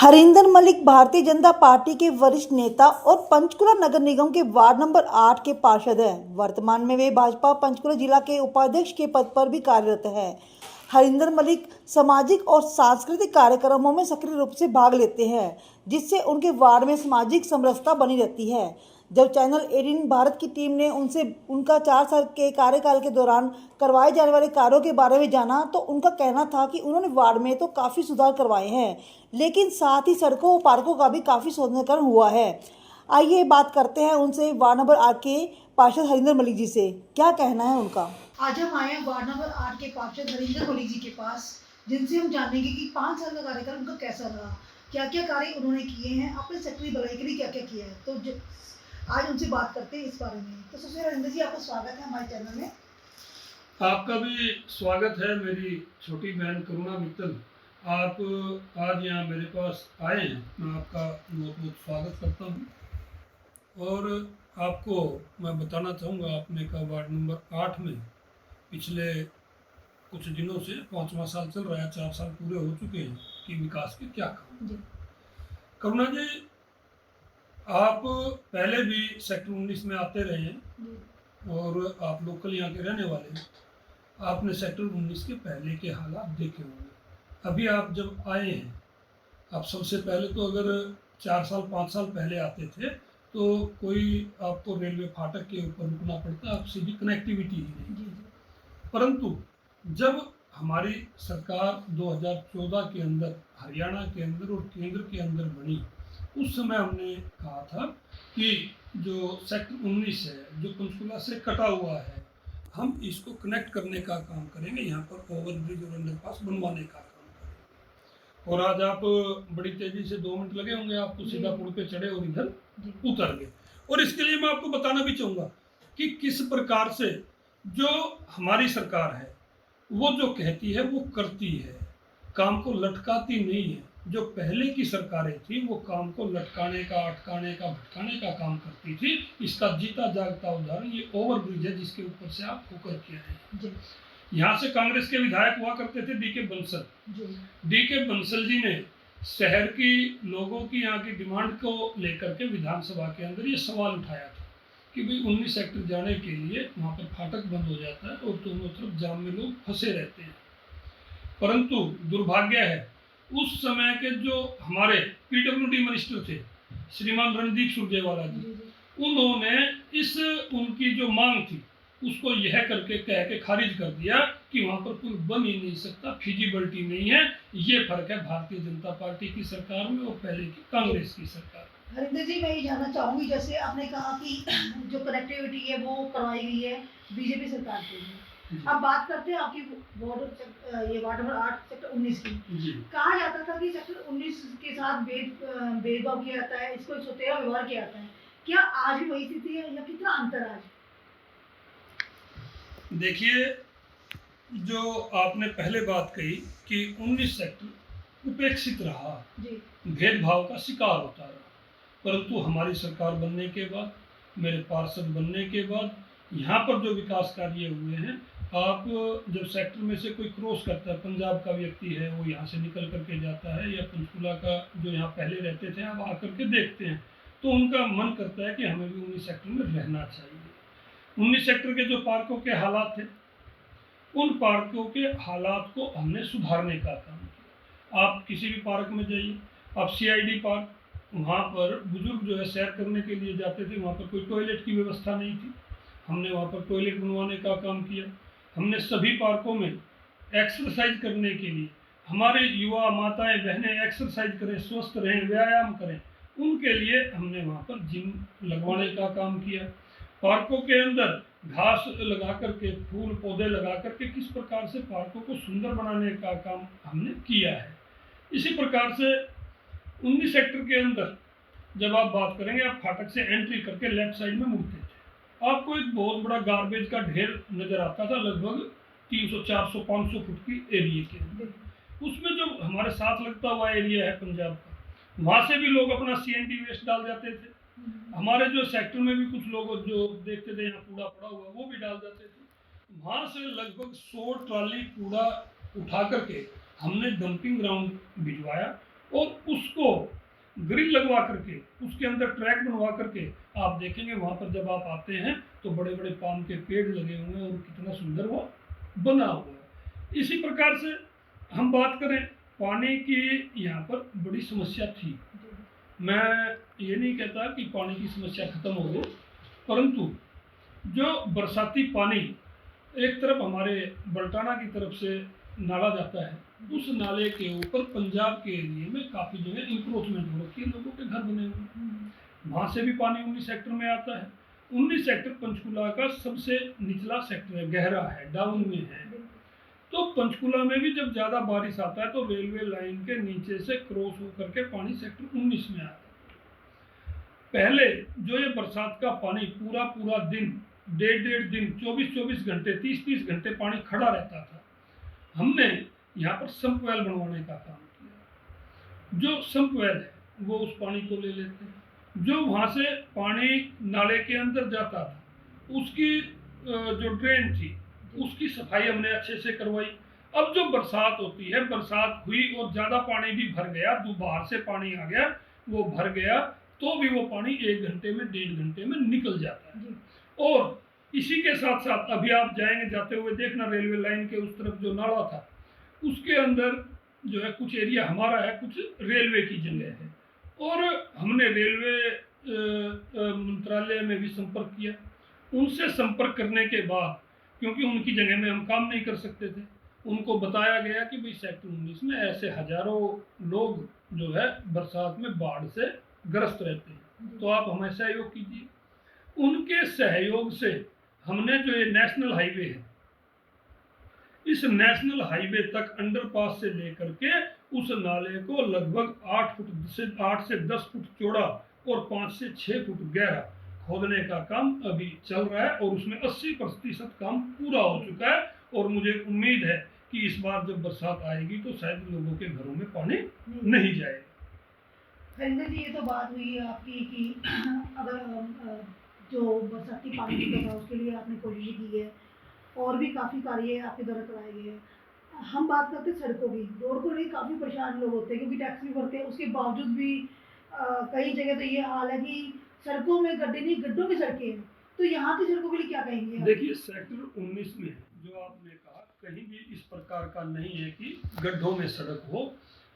Harinder Malik Bharatiya Janata party के वरिष्ठ नेता और पंचकुला नगर निगम के वार्ड नंबर 8 के पार्षद हैं। वर्तमान में वे भाजपा पंचकुला जिला के उपाध्यक्ष के पद पर भी कार्यरत हैं। हरिंदर मलिक सामाजिक और सांस्कृतिक कार्यक्रमों में सक्रिय रूप से भाग लेते हैं, जिससे उनके वार्ड में सामाजिक समरसता बनी रहती है। जब चैनल 18 भारत की टीम ने उनसे उनका 4 साल के कार्यकाल के दौरान करवाए जाने वाले कार्यों के बारे में जाना, तो उनका कहना था कि उन्होंने वार्ड में तो काफ़ी सुधार करवाए हैं, लेकिन साथ ही सड़कों और पार्कों का भी काफ़ी सौंदर्यीकरण हुआ है। आइए बात करते हैं उनसे, वार्ड नंबर 8 के पार्षद हरिंदर मलिक जी से। क्या कहना है उनका। आज हम आए हैं वार्ड नंबर 8 के पार्षद हरिंदर मलिक जी के पास, जिनसे हम जानेंगे कि 5 साल का कार्यकाल उनका कैसा रहा, क्या क्या कार्य उन्होंने किए हैं, अपने सेक्टर की भलाई के लिए क्या क्या किया है। तो आज उनसे बात करते हैं इस बारे में। तो सबसे पहले हरिंदर जी, आपका स्वागत है हमारे चैनल में। आपका भी स्वागत है। मेरी छोटी बहन करुणा मित्तल, आप आज यहाँ मेरे पास आए हैं, मैं आपका बहुत बहुत स्वागत करता हूँ। और आपको मैं बताना चाहूँगा, आपने का वार्ड नंबर 8 में पिछले कुछ दिनों से 5वां साल चल रहा है, 4 साल पूरे हो चुके हैं कि विकास के क्या काम। करुणा जी, आप पहले भी सेक्टर 19 में आते रहे हैं और आप लोकल यहाँ के रहने वाले हैं। आपने सेक्टर 19 के पहले के हालात देखे होंगे। अभी आप जब आए हैं, आप सबसे पहले तो अगर 4 साल 5 साल पहले आते थे तो कोई आपको रेलवे फाटक के ऊपर रुकना पड़ता, आप सीधी कनेक्टिविटी ही नहीं। परंतु जब हमारी सरकार 2014 के अंदर हरियाणा के अंदर और केंद्र के अंदर बनी, उस समय हमने कहा था कि जो सेक्टर 19 है, जो पंचकुला से कटा हुआ है, हम इसको कनेक्ट करने का काम करेंगे, यहाँ पर ओवरब्रिज और अंडरपास बनवाने का काम करेंगे। और आज आप बड़ी तेजी से 2 मिनट लगे होंगे, आप तो सीधा पुल पे चढ़े और इधर उतर गए। और इसके लिए मैं आपको बताना भी चाहूँगा कि किस प्रकार से जो हमारी सरकार है वो जो कहती है वो करती है, काम को लटकाती नहीं है। जो पहले की सरकारें थी वो काम को लटकाने का, अटकाने का, भटकाने का काम करती थी। इसका जीता जागता उदाहरण ये ओवरब्रिज है, जिसके ऊपर से आप होकर के आए। यहाँ से कांग्रेस के विधायक हुआ करते थे डी के बंसल। डी के बंसल जी ने शहर की लोगों की यहाँ की डिमांड को लेकर के विधानसभा के अंदर ये सवाल उठाया था कि भाई 19 सेक्टर जाने के लिए वहाँ पर फाटक बंद हो जाता है और दोनों तरफ जाम में लोग फंसे रहते हैं। परंतु दुर्भाग्य है, उस समय के जो हमारे पीडब्ल्यूडी मिनिस्टर थे श्रीमान रणदीप सुरजेवाला जी, उन्होंने इस उनकी जो मांग थी उसको यह करके कह के खारिज कर दिया कि वहाँ पर पुल बन ही नहीं सकता, फिजिबिलिटी नहीं है। ये फर्क है भारतीय जनता पार्टी की सरकार में और पहले की कांग्रेस की सरकार। हरिंदर जी, मैं ये जानना चाहूँगी, जैसे आपने कहा कि जो कनेक्टिविटी है वो करवाई गई है बीजेपी सरकार के लिए। अब बात करते हैं आपकी ये वार्ड नंबर 8 सेक्टर 19 की। कहा जाता था कि सेक्टर 19 के साथ भेदभाव किया जाता है, इसको सोतेरा व्यवहार किया जाता है। क्या आज भी वही स्थिति है या कितना अंतर आज? देखिए, जो आपने पहले बात कही कि 19 सेक्टर उपेक्षित रहा, भेदभाव का शिकार होता रहा, परंतु हमारी सरकार बनने के बाद, मेरे पार्षद बनने के बाद यहाँ पर जो विकास कार्य हुए हैं, आप जब सेक्टर में से कोई क्रॉस करता है, पंजाब का व्यक्ति है वो यहाँ से निकल करके जाता है, या पंचकुला का जो यहाँ पहले रहते थे आप आकर के देखते हैं, तो उनका मन करता है कि हमें भी 19 सेक्टर में रहना चाहिए। 19 सेक्टर के जो पार्कों के हालात थे, उन पार्कों के हालात को हमने सुधारने का काम किया। आप किसी भी पार्क में जाइए, आप CID पार्क, वहाँ पर बुजुर्ग जो है सैर करने के लिए जाते थे, वहाँ पर कोई टॉयलेट की व्यवस्था नहीं थी, हमने वहाँ पर टॉयलेट बनवाने का काम किया। हमने सभी पार्कों में एक्सरसाइज करने के लिए, हमारे युवा माताएं बहनें एक्सरसाइज करें, स्वस्थ रहें, व्यायाम करें, उनके लिए हमने वहाँ पर जिम लगवाने का काम किया। पार्कों के अंदर घास लगा करके, फूल पौधे लगा करके किस प्रकार से पार्कों को सुंदर बनाने का काम हमने किया है। इसी प्रकार से 19 सेक्टर के अंदर जब आप बात करेंगे, आप फाटक से एंट्री करके लेफ्ट साइड में मुड़ते थे, आपको एक बहुत बड़ा गार्बेज का ढेर नजर आता था, लगभग 300, 400, 500 फुट की एरिया के अंदर। उसमें जो हमारे साथ लगता हुआ एरिया है पंजाब का, वहाँ से भी लोग अपना CND वेस्ट डाल जाते थे। हमारे जो सेक्टर में भी कुछ लोग जो देखते थे यहाँ कूड़ा पड़ा हुआ, वो भी डाल जाते थे। वहाँ से लगभग 100 ट्राली कूड़ा उठा करके हमने डंपिंग ग्राउंड भिजवाया और उसको ग्रिल लगवा करके उसके अंदर ट्रैक बनवा करके आप देखेंगे वहाँ पर जब आप आते हैं तो बड़े बड़े पाम के पेड़ लगे हुए हैं और कितना सुंदर वो बना हुआ है। इसी प्रकार से हम बात करें पानी की, यहाँ पर बड़ी समस्या थी। मैं ये नहीं कहता कि पानी की समस्या खत्म हो गई, परंतु जो बरसाती पानी एक तरफ हमारे बल्टाना की तरफ से नाला जाता है, उस नाले के ऊपर पंजाब के एरिए में काफ़ी जगह इंक्रोचमेंट हो रखी है, लोगों के घर बने हुए हैं, वहाँ से भी पानी 19 सेक्टर में आता है। 19 सेक्टर पंचकुला का सबसे निचला सेक्टर है, गहरा है, डाउन में है। तो पंचकुला में भी जब ज़्यादा बारिश आता है तो रेलवे लाइन के नीचे से क्रॉस होकर के पानी सेक्टर 19 में आता है। पहले जो ये बरसात का पानी पूरा पूरा दिन, डेढ़ दिन, 24 घंटे, 30 घंटे पानी खड़ा रहता था, हमने यहाँ पर संप वेल बनवाने का काम किया। जो संप वेल है वो उस पानी को ले लेते हैं, जो वहाँ से पानी नाले के अंदर जाता था उसकी जो ड्रेन थी उसकी सफाई हमने अच्छे से करवाई। अब जो बरसात होती है, बरसात हुई और ज़्यादा पानी भी भर गया, बाहर से पानी आ गया, वो भर गया तो भी वो पानी 1 घंटे में, 1.5 घंटे में निकल जाता है। और इसी के साथ साथ अभी आप जाएंगे, जाते हुए देखना रेलवे लाइन के उस तरफ जो नाला था उसके अंदर जो है कुछ एरिया हमारा है, कुछ रेलवे की जगह है। और हमने रेलवे मंत्रालय में भी संपर्क किया। उनसे संपर्क करने के बाद, क्योंकि उनकी जगह में हम काम नहीं कर सकते थे, उनको बताया गया कि भाई सेक्टर 19 में ऐसे हजारों लोग जो है बरसात में बाढ़ से ग्रस्त रहते हैं, तो आप हमें सहयोग कीजिए। उनके सहयोग से हमने जो ये नेशनल हाईवे है, इस नेशनल हाईवे तक अंडरपास से लेकर के उस नाले को लगभग 8 से 10 फुट चौड़ा और 5 से 6 फुट गहरा खोदने का काम अभी चल रहा है और उसमें 80% काम पूरा हो चुका है। और मुझे उम्मीद है कि इस बार जब बरसात आएगी तो शायद लोगों के घरों में पानी नहीं जाएगा। हरिंदर जी, ये तो बात हुई आपकी कि अगर जो बरसाती पानी निकल रहा है उसके लिए आपने कोशिश की है और भी काफ़ी कार्य आपके द्वारा कराए गए हैं। हम बात करते हैं सड़कों की। रोड को लेकर काफ़ी परेशान लोग होते हैं क्योंकि टैक्स भी भरते हैं, उसके बावजूद भी कई जगह तो ये हाल है कि सड़कों में गड्ढे नहीं, गड्ढों की सड़कें हैं। तो यहाँ की सड़कों के लिए क्या कहेंगे आप? देखिए, सेक्टर 19 में जो आपने कहा कहीं भी इस प्रकार का नहीं है कि गड्ढों में सड़क हो।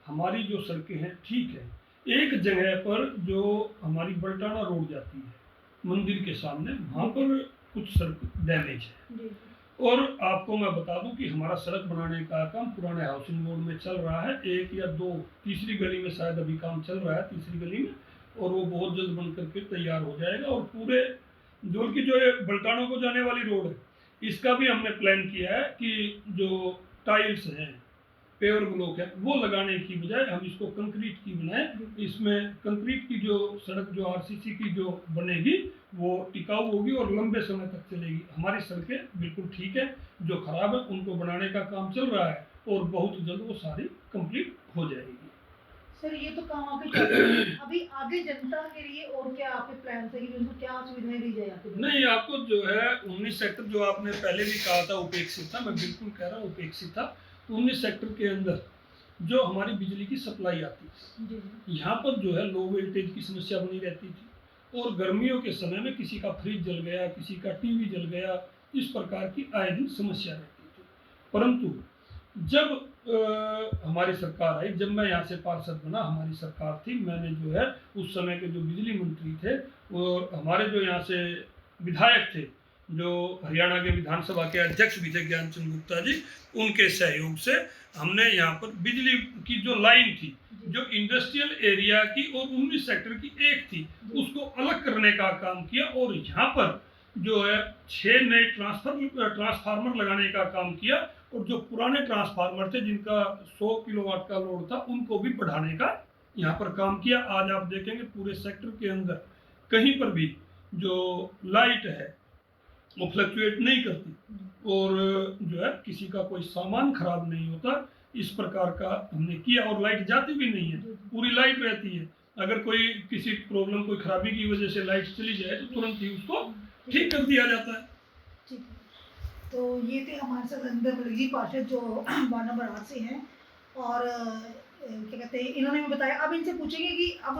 हमारी जो सड़कें हैं ठीक है। एक जगह पर जो हमारी बल्टाना रोड जाती है मंदिर के सामने, वहाँ पर कुछ सड़क डैमेज है। और आपको मैं बता दूं कि हमारा सड़क बनाने का काम पुराने हाउसिंग बोर्ड में चल रहा है। 1 या 2 तीसरी गली में शायद अभी काम चल रहा है, तीसरी गली में, और वो बहुत जल्द बन करके तैयार हो जाएगा। और पूरे जो कि जो ये बल्टाना को जाने वाली रोड है, इसका भी हमने प्लान किया है कि जो टाइल्स हैं, पेवर ब्लॉक है, वो लगाने की बजाय हम इसको कंक्रीट की बनाएं। इसमें कंक्रीट की जो सड़क, जो आरसीसी की जो बनेगी, वो टिकाऊ होगी और लंबे समय तक चलेगी। हमारी सड़कें बिल्कुल ठीक है, जो खराब है उनको बनाने का काम चल रहा है और बहुत जल्द वो सारी कंप्लीट हो जाएगी। सर, ये तो काम आपके चल रहे हैं। अभी आगे जनता के लिए और क्या आपके प्लान है कि उनको क्या सुविधाएं दी जाए आपको? नहीं, आपको जो है 19 सेक्टर जो आपने पहले भी कहा था उपेक्षित था, मैं बिल्कुल कह रहा हूँ उपेक्षित था। 19 सेक्टर के अंदर जो हमारी बिजली की सप्लाई आती है, यहाँ पर जो है लो वोल्टेज की समस्या बनी रहती थी और गर्मियों के समय में किसी का फ्रिज जल गया, किसी का टीवी जल गया, इस प्रकार की आए दिन समस्या रहती थी। परंतु जब हमारी सरकार आई, जब मैं यहाँ से पार्षद बना, हमारी सरकार थी, मैंने जो है उस समय के जो बिजली मंत्री थे और हमारे जो यहाँ से विधायक थे, जो हरियाणा के विधानसभा के अध्यक्ष भी थे ज्ञानचंद गुप्ता जी, उनके सहयोग से हमने यहाँ पर बिजली की जो लाइन थी, जो इंडस्ट्रियल एरिया की और 19 सेक्टर की एक थी, उसको अलग करने का काम किया और यहाँ पर जो है 6 नए ट्रांसफार्मर लगाने का काम किया और जो पुराने ट्रांसफार्मर थे जिनका 100 किलोवाट का लोड था, उनको भी बढ़ाने का यहाँ पर काम किया। आज आप देखेंगे पूरे सेक्टर के अंदर कहीं पर भी जो लाइट है वो फ्लक्चुएट नहीं करती और जो है किसी का कोई सामान खराब नहीं होता। इस प्रकार का हमने किया और लाइट जाती भी नहीं है, पूरी लाइट रहती है। अगर कोई किसी प्रॉब्लम, कोई खराबी की वजह से लाइट चली जाए तो तुरंत ही उसको ठीक कर दिया जाता है। ठीक है। तो ये थे हमारे साथ हरिंदर मलिक जी, पार्षद जो वार्ड नंबर 8 से हैं। और क्या कहते हैं, इन्होंने भी बताया। अब इनसे पूछेंगे कि अब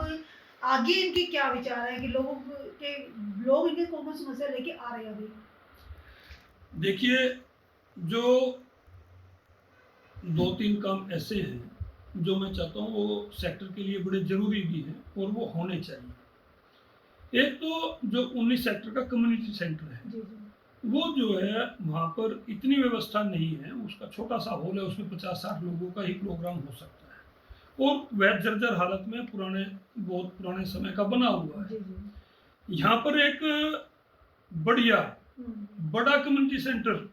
आगे इनके क्या विचार है, कि लोग इनके कौन-कौन सी समस्या लेके आ रहे हैं अभी? देखिए, जो 2-3 काम ऐसे हैं जो मैं चाहता हूँ वो सेक्टर के लिए बड़े ज़रूरी भी हैं और वो होने चाहिए। एक तो जो 19 सेक्टर का कम्युनिटी सेंटर है, जी, जी। वो जो है वहाँ पर इतनी व्यवस्था नहीं है, उसका छोटा-सा हॉल है, उसमें 50-60 लोगों का ही प्रोग्राम हो सकता है और वह जर्जर हालत में बहुत पुराने समय का बना हुआ है। जी, जी। यहाँ पर एक बढ़िया, हुँ। बड़ा कम्युनिटी सेंटर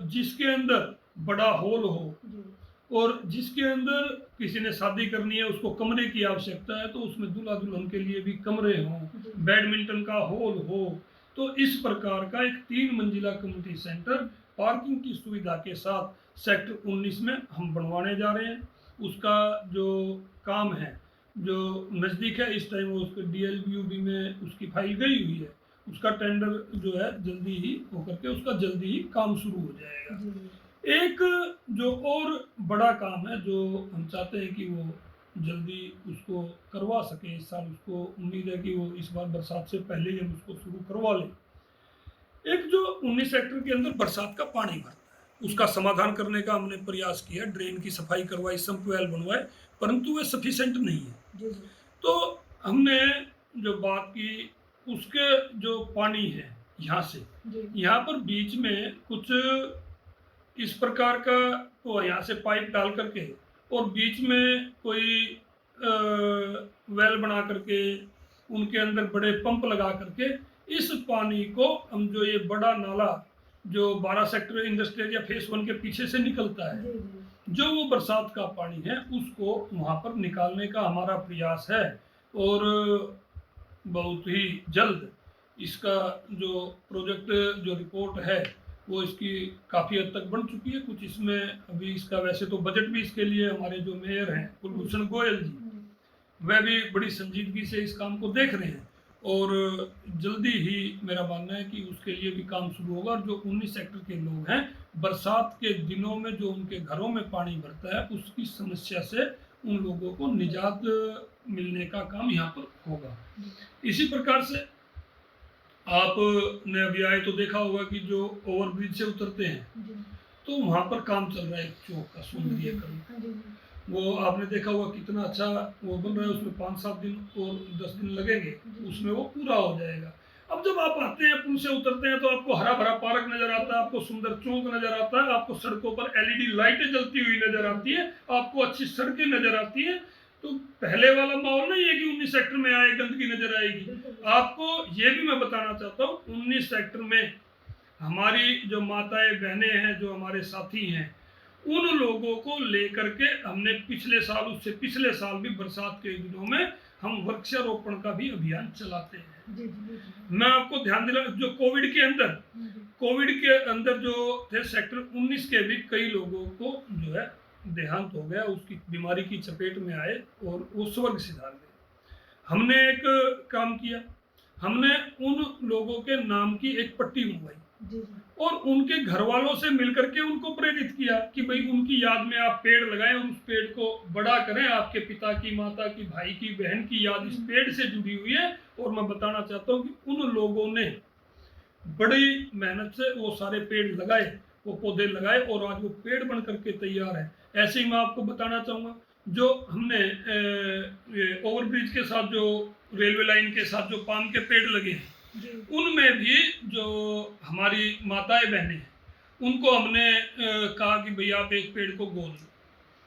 जिसके अंदर बड़ा हॉल हो जी। और जिसके अंदर किसी ने शादी करनी है, उसको कमरे की आवश्यकता है, तो उसमें दूल्हा-दुल्हन के लिए भी कमरे हों, जी। बैडमिंटन का हॉल हो। तो इस प्रकार का एक 3 मंजिला कम्युनिटी सेंटर पार्किंग की सुविधा के साथ सेक्टर 19 में हम बनवाने जा रहे हैं। उसका जो काम है, जो नज़दीक है, इस टाइम वो उसके डीएलबीयूबी में उसकी फाइल गई हुई है। उसका टेंडर जो है जल्दी ही होकर के उसका जल्दी ही काम शुरू हो जाएगा। जी, जी। एक जो और बड़ा काम है जो हम चाहते हैं कि वो जल्दी उसको करवा सकें इस साल, उसको उम्मीद है कि वो इस बार बरसात से पहले ही हम उसको शुरू करवा लें। एक जो 19 सेक्टर के अंदर बरसात का पानी भरता है, उसका समाधान करने का हमने प्रयास किया, ड्रेन की सफाई करवाई, सम्प वेल बनवाए, परंतु वे सफिशिएंट नहीं है। जी, जी। तो हमने जो बात की, उसके जो पानी है यहाँ से, जी। यहाँ पर बीच में कुछ इस प्रकार का वो यहाँ से पाइप डाल करके और बीच में कोई वेल बना करके उनके अंदर बड़े पंप लगा करके इस पानी को हम जो ये बड़ा नाला जो 12 सेक्टर इंडस्ट्रियल या फेस 1 के पीछे से निकलता है, जी, जी। जो वो बरसात का पानी है उसको वहाँ पर निकालने का हमारा प्रयास है और बहुत ही जल्द इसका जो प्रोजेक्ट जो रिपोर्ट है वो इसकी काफ़ी हद तक बन चुकी है। कुछ इसमें अभी इसका वैसे तो बजट भी इसके लिए हमारे जो मेयर हैं कुलभूषण गोयल जी, वह भी बड़ी संजीदगी से इस काम को देख रहे हैं और जल्दी ही मेरा मानना है कि उसके लिए भी काम शुरू होगा और जो 19 सेक्टर के लोग हैं, बरसात के दिनों में जो उनके घरों में पानी भरता है उसकी समस्या से उन लोगों को निजात मिलने का काम यहाँ पर होगा। इसी प्रकार से आपने अभी आए तो देखा होगा कि जो ओवरब्रिज से उतरते हैं, जी। तो वहाँ पर काम चल रहा है एक चौक का सौंदर्यीकरण। हाँ जी, जी। वो आपने देखा होगा कितना अच्छा वो बन रहा है, उसमें 5-7 दिन और 10 दिन लगेंगे, उसमें वो पूरा हो जाएगा। अब जब आप आते हैं, पुल से उतरते हैं, तो आपको हरा-भरा पार्क नज़र आता है, आपको सुंदर चौक नज़र आता है, आपको सड़कों पर एलईडी लाइटें जलती हुई नज़र आती है, आपको अच्छी सड़कें नज़र आती हैं। तो पहले वाला माहौल नहीं है कि 19 सेक्टर में आए गंदगी नज़र आएगी। आपको ये भी मैं बताना चाहता हूँ, 19 सेक्टर में हमारी जो माताएँ-बहनें हैं, जो हमारे साथी हैं, उन लोगों को लेकर के हमने पिछले साल, उससे पिछले साल भी बरसात के दिनों में हम वृक्षारोपण का भी अभियान चलाते हैं। जी, जी, जी, जी। मैं आपको ध्यान दिला, जो कोविड के अंदर जो थे सेक्टर 19 के भी कई लोगों को जो है देहांत हो गया, उसकी बीमारी की चपेट में आए और वो स्वर्ग सिधार गए। हमने एक काम किया, हमने उन लोगों के नाम की एक पट्टी मंगवाई जी, जी। और उनके घर वालों से मिलकर के उनको प्रेरित किया कि भाई उनकी याद में आप पेड़ लगाएं और उस पेड़ को बड़ा करें। आपके पिता की, माता की, भाई की, बहन की याद इस पेड़ से जुड़ी हुई है और मैं बताना चाहता हूँ कि उन लोगों ने बड़ी मेहनत से वो सारे पेड़ लगाए, वो पौधे लगाए और आज वो पेड़ बन करके तैयार है। ऐसे ही मैं आपको बताना चाहूँगा, जो हमने ओवरब्रिज के साथ, जो रेलवे लाइन के साथ जो पाम के पेड़ लगे हैं, उनमें भी जो हमारी माताएं बहनें हैं, उनको हमने कहा कि भैया आप एक पेड़ को गोद लो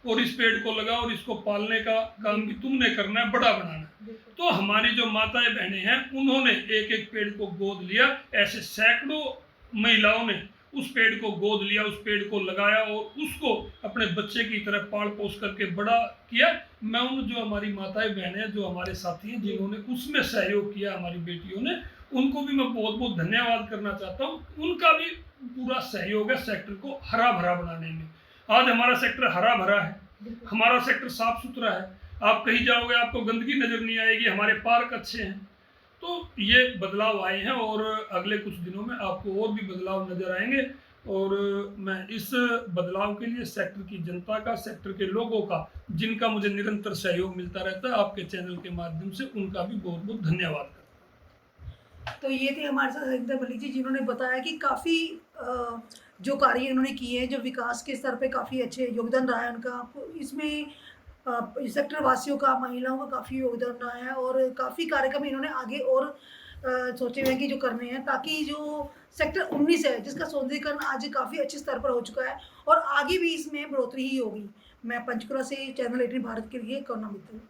और इस पेड़ को लगाओ और इसको पालने का काम भी तुमने करना है, बड़ा बनाना है। तो हमारी जो माताएं बहनें हैं, उन्होंने एक एक पेड़ को गोद लिया। ऐसे सैकड़ों महिलाओं ने उस पेड़ को गोद लिया, उस पेड़ को लगाया और उसको अपने बच्चे की तरह पाल पोस करके बड़ा किया। मैं उन जो हमारी माताएं बहनें हैं, जो हमारे साथी हैं, जिन्होंने उसमें सहयोग किया, हमारी बेटियों ने, उनको भी मैं बहुत बहुत धन्यवाद करना चाहता हूँ। उनका भी पूरा सहयोग है सेक्टर को हरा भरा बनाने में। आज हमारा सेक्टर हरा भरा है, हमारा सेक्टर साफ सुथरा है। आप कहीं जाओगे आपको गंदगी नजर नहीं आएगी, हमारे पार्क अच्छे हैं। तो ये बदलाव आए हैं और अगले कुछ दिनों में आपको और भी बदलाव नजर आएंगे और मैं इस बदलाव के लिए सेक्टर की जनता का, सेक्टर के लोगों का, जिनका मुझे निरंतर सहयोग मिलता रहता है आपके चैनल के माध्यम से, उनका भी बहुत बहुत धन्यवाद करता तो ये थे हमारे साथ हरिंदर मलिक जी, जिन्होंने बताया कि काफ़ी जो कार्य इन्होंने किए हैं, जो विकास के स्तर पे काफ़ी अच्छे योगदान रहा है उनका। इसमें सेक्टर वासियों का, महिलाओं का काफ़ी योगदान रहा है और काफ़ी कार्यक्रम इन्होंने आगे और सोचे हुए हैं कि जो करने हैं, ताकि जो सेक्टर 19 है, जिसका सौंदर्यीकरण आज काफ़ी अच्छे स्तर पर हो चुका है और आगे भी इसमें बढ़ोतरी ही होगी। मैं पंचकुला से चैनल 18 भारत के लिए करुणा मित्तल।